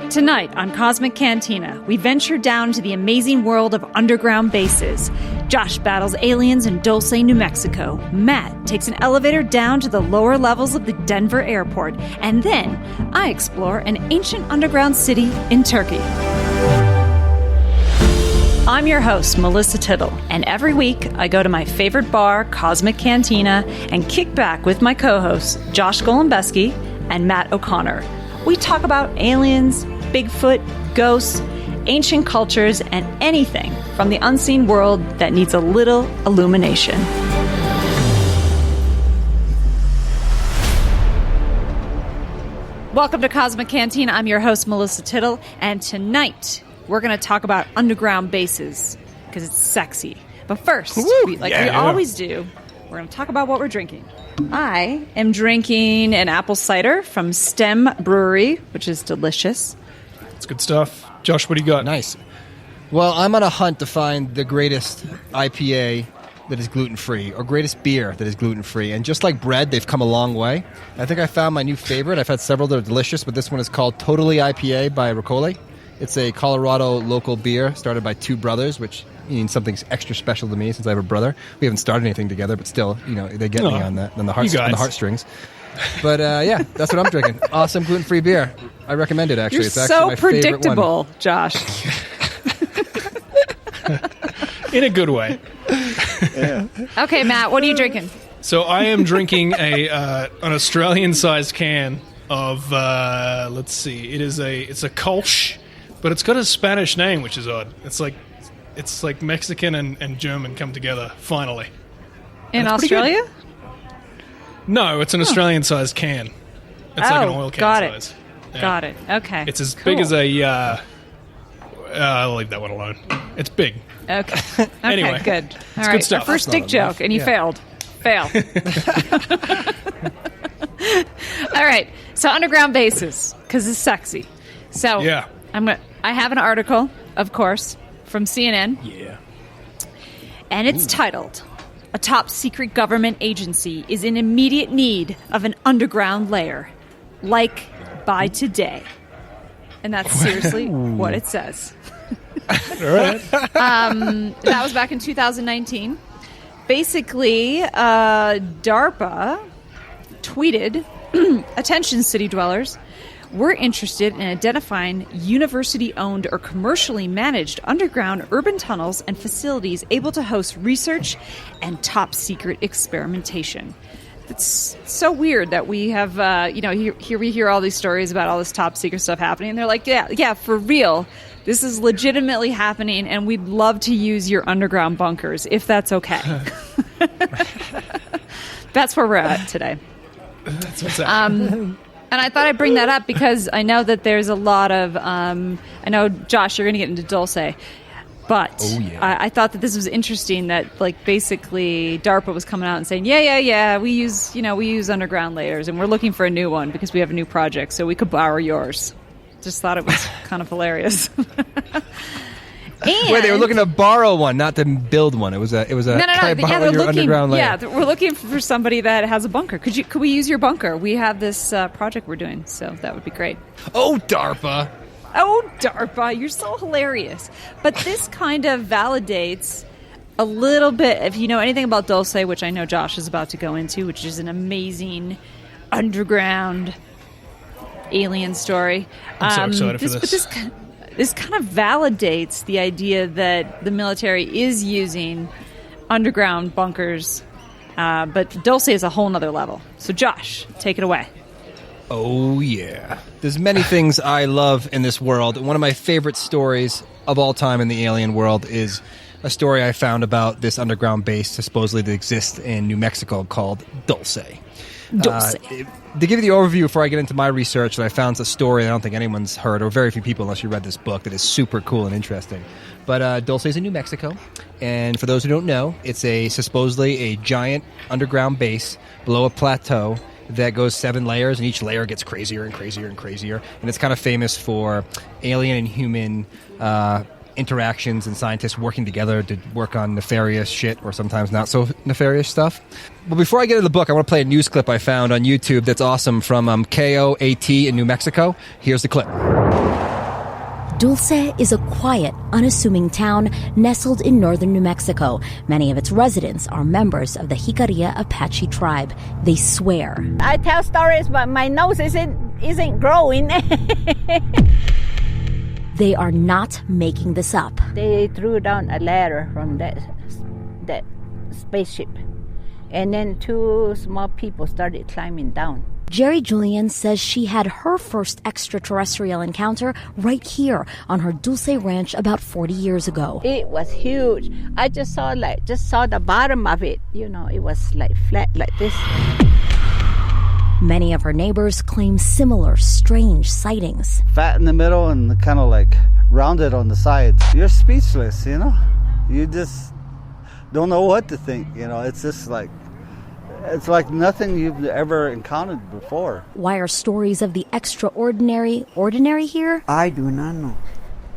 Tonight on Cosmic Cantina, we venture down to the amazing world of underground bases. Josh battles aliens in Dulce, New Mexico. Matt takes an elevator down to the lower levels of the Denver airport. And then I explore an ancient underground city in Turkey. I'm your host, Melissa Tittle, and every week I go to my favorite bar, Cosmic Cantina, and kick back with my co-hosts, Josh Golembeski and Matt O'Connor. We talk about aliens, Bigfoot, ghosts, ancient cultures, and anything from the unseen world that needs a little illumination. Welcome to Cosmic Cantina. I'm your host, Melissa Tittle, and tonight we're going to talk about underground bases because it's sexy. But first, we always do, we're going to talk about what we're drinking. I am drinking an apple cider from Stem Brewery, which is delicious. It's good stuff. Josh, what do you got? Nice. Well, I'm on a hunt to find the greatest IPA that is gluten-free, or greatest beer that is gluten-free. And just like bread, they've come a long way. I think I found my new favorite. I've had several that are delicious, but this one is called Totally IPA by Ricoli. It's a Colorado local beer started by two brothers, which means something extra special to me since I have a brother. We haven't started anything together, but still, they get me on that, on the heartstrings. But yeah, that's what I'm drinking. Awesome gluten-free beer. I recommend it, actually. You're it's actually my predictable, favorite one. Josh. In a good way. Yeah. Okay, Matt, what are you drinking? So I am drinking an Australian-sized can of, let's see, it's a Kolsch, but it's got a Spanish name, which is odd. It's like Mexican and German come together, finally. In Australia? No, it's an Australian-sized can. It's like an oil can size. Yeah. Got it. Okay. It's as big as a... I'll leave that one alone. It's big. Okay. Anyway, good. All it's right. good stuff. Our first dick joke, and you failed. Fail. All right. So underground bases, because it's sexy. So yeah. I have an article, of course, from CNN. Yeah. And it's titled, "A top secret government agency is in immediate need of an underground lair, like by today." And that's seriously what it says. All right. That was back in 2019. Basically, DARPA tweeted, "Attention city dwellers, we're interested in identifying university-owned or commercially managed underground urban tunnels and facilities able to host research and top-secret experimentation." It's so weird that we have, here we hear all these stories about all this top-secret stuff happening, and they're like, yeah, for real, this is legitimately happening, and we'd love to use your underground bunkers, if that's okay. That's where we're at today. That's what's happening. And I thought I'd bring that up because I know that there's a lot of... I know, Josh, you're going to get into Dulce. But I thought that this was interesting that, basically DARPA was coming out and saying, yeah, we use underground layers, and we're looking for a new one because we have a new project, so we could borrow yours. Just thought it was kind of hilarious. Wait, they were looking to borrow one, not to build one. It was a No. can I borrow your underground layer? Yeah, we're looking for somebody that has a bunker. Could we use your bunker? We have this project we're doing, so that would be great. Oh, DARPA. Oh, DARPA, you're so hilarious. But this kind of validates a little bit, if you know anything about Dulce, which I know Josh is about to go into, which is an amazing underground alien story. I'm so excited for this. But this kind of validates the idea that the military is using underground bunkers, but Dulce is a whole nother level. So Josh, take it away. Oh, yeah. There's many things I love in this world. One of my favorite stories of all time in the alien world is a story I found about this underground base supposedly that exists in New Mexico called Dulce. Dulce. To give you the overview before I get into my research, that I found a story I don't think anyone's heard, or very few people unless you read this book, that is super cool and interesting. But Dulce is in New Mexico, and for those who don't know, it's supposedly a giant underground base below a plateau that goes 7 layers, and each layer gets crazier and crazier and crazier. And it's kind of famous for alien and human interactions and scientists working together to work on nefarious shit or sometimes not so nefarious stuff. But before I get into the book, I want to play a news clip I found on YouTube that's awesome from KOAT in New Mexico. Here's the clip. Dulce is a quiet, unassuming town nestled in northern New Mexico. Many of its residents are members of the Jicarilla Apache tribe. They swear. I tell stories, but my nose isn't growing. They are not making this up. They threw down a ladder from that spaceship, and then 2 small people started climbing down. Jerry Julian says she had her first extraterrestrial encounter right here on her Dulce ranch about 40 years ago. It was huge. I just saw the bottom of it. It was like flat like this. Many of her neighbors claim similar strange sightings. Fat in the middle and kind of like rounded on the sides. You're speechless, You just don't know what to think, It's just like, it's like nothing you've ever encountered before. Why are stories of the extraordinary ordinary here? I do not know.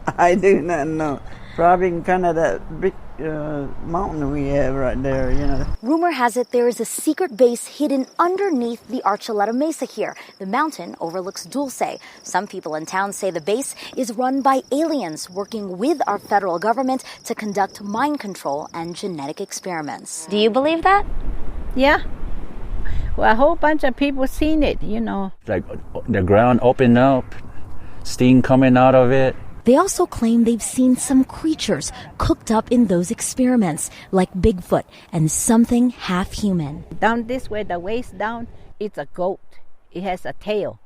I do not know. Probably in kind of that big mountain we have right there, Rumor has it there is a secret base hidden underneath the Archuleta Mesa here. The mountain overlooks Dulce. Some people in town say the base is run by aliens working with our federal government to conduct mind control and genetic experiments. Do you believe that? Yeah. Well, a whole bunch of people seen it, Like the ground opened up, steam coming out of it. They also claim they've seen some creatures cooked up in those experiments, like Bigfoot and something half-human. Down this way, the waist down, it's a goat. It has a tail.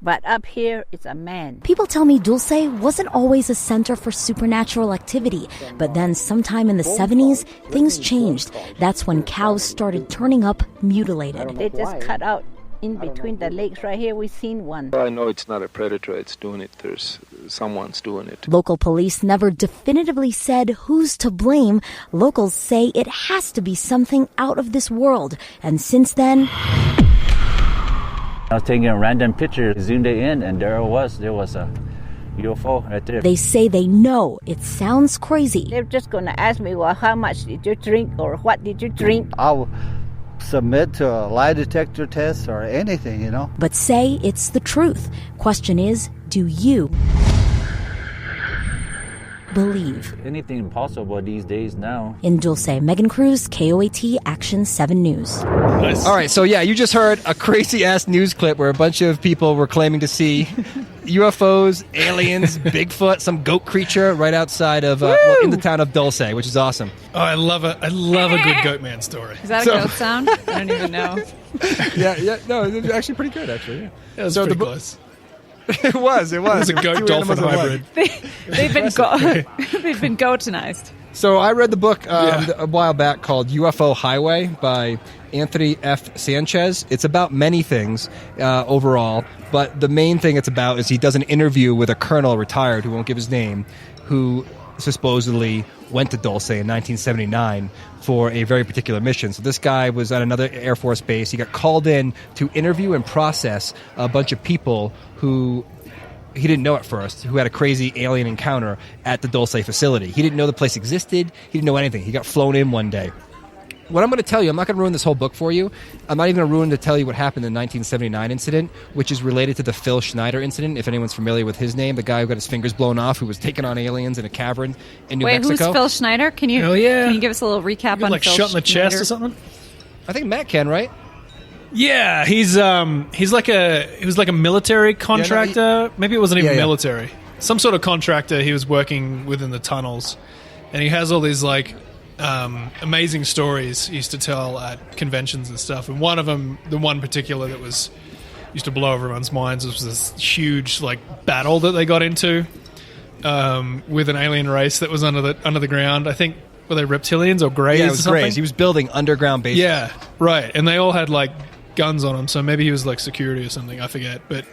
But up here, it's a man. People tell me Dulce wasn't always a center for supernatural activity, but then sometime in the 70s, things changed. That's when cows started turning up mutilated. They just cut out in between the legs right here. We seen one. I know it's not a predator it's doing it. There's someone's doing it. Local police never definitively said who's to blame. Locals say it has to be something out of this world. And since then, I was taking a random picture, zoomed it in, and there was a UFO right there. They say they know it sounds crazy. They're just going to ask me, well, how much did you drink or what did you drink? I'll submit to a lie detector test or anything, But say it's the truth. Question is, do you believe? Anything possible these days now. In Dulce, Megan Cruz, KOAT Action 7 News. Nice. All right, so yeah, you just heard a crazy-ass news clip where a bunch of people were claiming to see UFOs, aliens, Bigfoot, some goat creature right outside of, in the town of Dulce, which is awesome. Oh, I love a good goat man story. Is that a goat sound? I don't even know. Yeah, no, it's actually pretty good, actually. Yeah. That was pretty close. It was. It was a goat dolphin hybrid. They've been goatonized. So I read the book a while back called UFO Highway by Anthony F. Sanchez. It's about many things overall, but the main thing it's about is he does an interview with a colonel retired who won't give his name, who supposedly went to Dulce in 1979 for a very particular mission. So this guy was at another Air Force base. He got called in to interview and process a bunch of people who he didn't know at first, who had a crazy alien encounter at the Dulce facility. He didn't know the place existed. He didn't know anything. He got flown in one day. What I'm going to tell you, I'm not going to ruin this whole book for you. I'm not even going to ruin to tell you what happened in the 1979 incident, which is related to the Phil Schneider incident, if anyone's familiar with his name, the guy who got his fingers blown off, who was taking on aliens in a cavern in New Mexico. Wait, who's Phil Schneider? Can you give us a little recap on like Phil shot in the Schneider? chest or something? I think Matt can, right? Yeah, he was like a military contractor. Maybe it wasn't even military. Some sort of contractor. He was working within the tunnels, and he has all these like amazing stories he used to tell at conventions and stuff. And one of them, the one particular that used to blow everyone's minds, was this huge like battle that they got into with an alien race that was under the ground. I think were they reptilians or greys? Yeah, it was or greys. He was building underground bases. Yeah, right. And they all had like guns on him, so maybe he was like security or something. I forget. But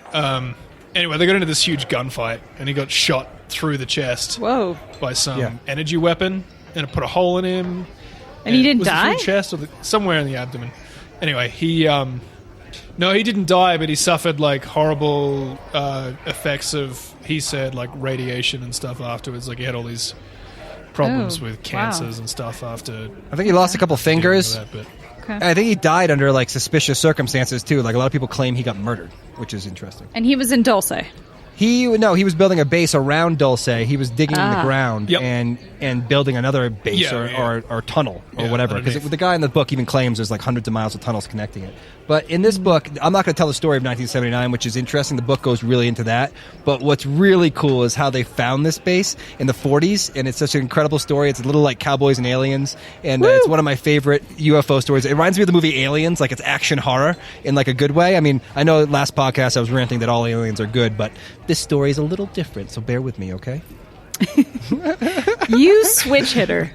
anyway, they got into this huge gunfight, and he got shot through the chest. Whoa! By some energy weapon. And it put a hole in him. And he didn't die? Through the chest or somewhere in the abdomen. Anyway, he didn't die, but he suffered like horrible effects of, he said, like radiation and stuff afterwards. Like he had all these problems with cancers and stuff after. I think he lost a couple fingers. Okay. I think he died under like suspicious circumstances too. Like a lot of people claim he got murdered, which is interesting. And he was in Dulce. He was building a base around Dulce. He was digging in the ground Yep. and building another base or tunnel or whatever. Because the guy in the book even claims there's like hundreds of miles of tunnels connecting it. But in this book, I'm not going to tell the story of 1979, which is interesting. The book goes really into that. But what's really cool is how they found this base in the 40s, and it's such an incredible story. It's a little like Cowboys and Aliens, and it's one of my favorite UFO stories. It reminds me of the movie Aliens, like it's action horror in like a good way. I mean, I know last podcast I was ranting that all aliens are good, but this story is a little different, so bear with me, okay? You switch hitter.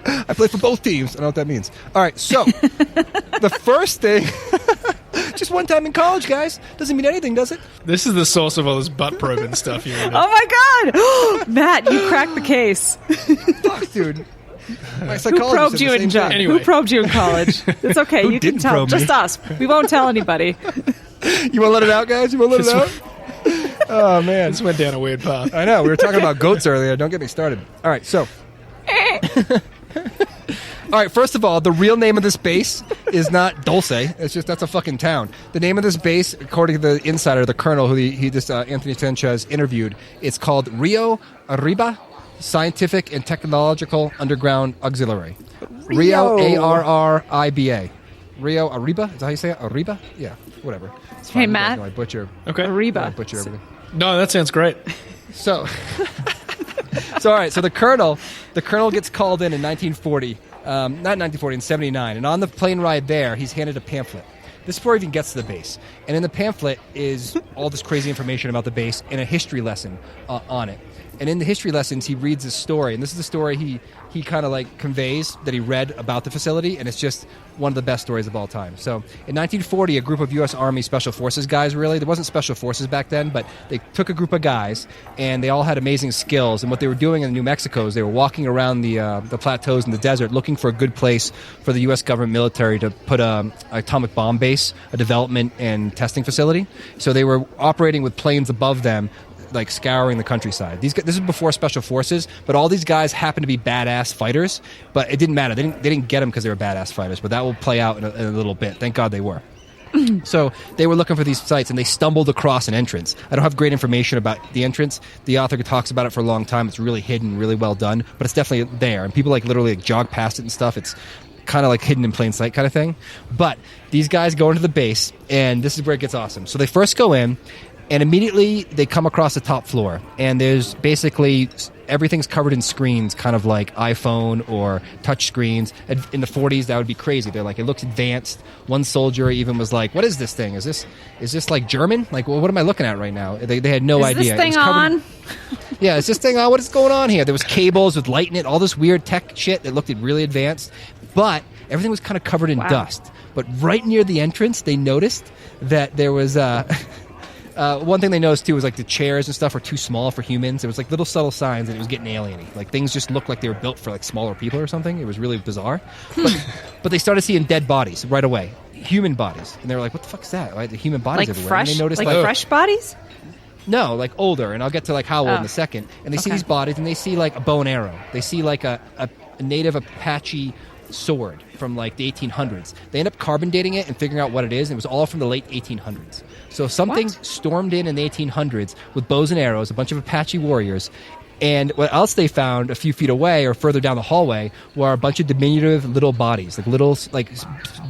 I play for both teams. I don't know what that means. All right, so the first thing, just one time in college, guys. Doesn't mean anything, does it? This is the source of all this butt probing stuff you're into. Oh my God, Matt, you cracked the case. Fuck, dude. My Who psychologist probed said you the in same thing. Anyway. Who probed you in college? It's okay. Who You can didn't tell. probe me? Just us. We won't tell anybody. You want to let it out, guys? You want to let it out? Oh, man. This went down a weird path. I know. We were talking about goats earlier. Don't get me started. All right, so. All right, first of all, the real name of this base is not Dulce. It's just that's a fucking town. The name of this base, according to the insider, the colonel who Anthony Sanchez interviewed, it's called Rio Arriba Scientific and Technological Underground Auxiliary. Rio Arriba. Rio Arriba? Is that how you say it? Arriba? Yeah, whatever. It's fine. Hey, You guys Matt. know I butcher. Okay. Arriba. I butcher everything. No, that sounds great. So, all right. So the colonel gets called in 1940, not 1940, in 79, and on the plane ride there, he's handed a pamphlet. This is before he even gets to the base, and in the pamphlet is all this crazy information about the base and a history lesson on it. And in the history lessons, he reads this story, and this is the story he kind of like conveys that he read about the facility, and it's just one of the best stories of all time. So in 1940, a group of U.S. Army Special Forces guys, really, there wasn't Special Forces back then, but they took a group of guys, and they all had amazing skills, and what they were doing in New Mexico is they were walking around the plateaus in the desert looking for a good place for the U.S. government military to put an atomic bomb base, a development and testing facility. So they were operating with planes above them, like scouring the countryside. This is before Special Forces, but all these guys happen to be badass fighters. But it didn't matter. They didn't get them because they were badass fighters. But that will play out in a little bit. Thank God they were. So they were looking for these sites, and they stumbled across an entrance. I don't have great information about the entrance. The author talks about it for a long time. It's really hidden, really well done, but it's definitely there. And people like literally like jog past it and stuff. It's kind of like hidden in plain sight kind of thing. But these guys go into the base, and this is where it gets awesome. So they first go in, and immediately they come across the top floor, and there's basically everything's covered in screens, kind of like iPhone or touch screens. In the 40s, that would be crazy. They're like, it looks advanced. One soldier even was like, "What is this thing? Is this like German? Like, well, what am I looking at right now?" They had no idea. Is this thing on? Yeah, is this thing on? What is going on here? There was cables with light in it, all this weird tech shit that looked really advanced, but everything was kind of covered in dust. But right near the entrance, they noticed that there was one thing they noticed too was like the chairs and stuff were too small for humans. It was like little subtle signs that it was getting alien-y. Like things just looked like they were built for like smaller people or something. It was really bizarre. But they started seeing dead bodies right away, human bodies, and they were like, "What the fuck is that? Why the human bodies Like everywhere?" fresh, And they noticed, like fresh bodies? No, like older, and I'll get to like how old in a second. And they see Okay. these bodies, and they see like a bow and arrow. They see like a native Apache sword from like the 1800s. They end up carbon dating it and figuring out what it is, and it was all from the late 1800s. So something stormed in the 1800s with bows and arrows, a bunch of Apache warriors. And what else they found a few feet away or further down the hallway were a bunch of diminutive little bodies, like little like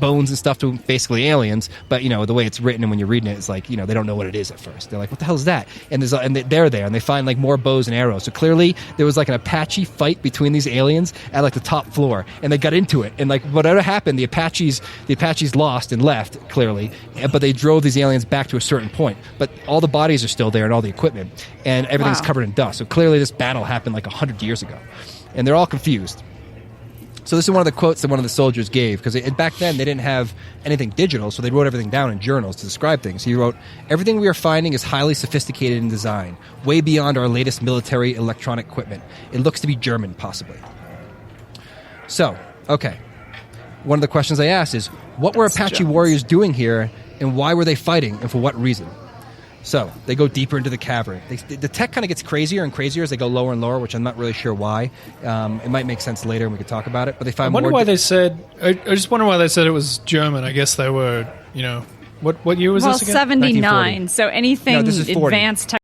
bones and stuff to basically aliens. But you know the way it's written and when you're reading it, it's like, you know, they don't know what it is at first. They're like, "What the hell is that?" And they're there and they find like more bows and arrows. So clearly there was like an Apache fight between these aliens at like the top floor, and they got into it. And like whatever happened, the Apaches lost and left clearly, but they drove these aliens back to a certain point. But all the bodies are still there and all the equipment, and everything's covered in dust. So clearly this battle happened like 100 years ago, and they're all confused. So this is one of the quotes that one of the soldiers gave, because back then they didn't have anything digital, so they wrote everything down in journals to describe things. He wrote, "Everything we are finding is highly sophisticated in design, way beyond our latest military electronic equipment. It looks to be German, possibly." So, okay. One of the questions I asked is, what were Apache warriors doing here, and why were they fighting, and for what reason? So they go deeper into the cavern. The tech kind of gets crazier and crazier as they go lower and lower, which I'm not really sure why. It might make sense later and we could talk about it. But they find I just wonder why they said it was German. I guess they were, What year was Well, this again? 79. 1940. So anything No, this is 40. advanced